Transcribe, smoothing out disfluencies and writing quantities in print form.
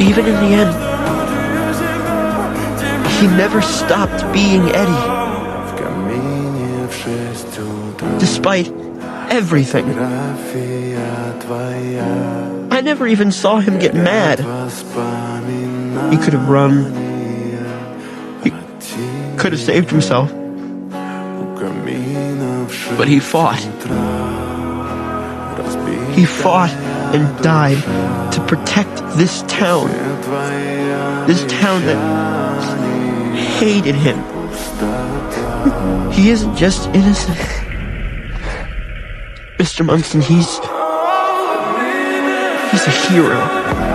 Even in the end, he never stopped being Eddie. Despite everything. I never even saw him get mad. He could have run. He could have saved himself. But he fought. He fought and died to protect this town. This town that hated him. He isn't just innocent. Mr. Munson, he's a hero.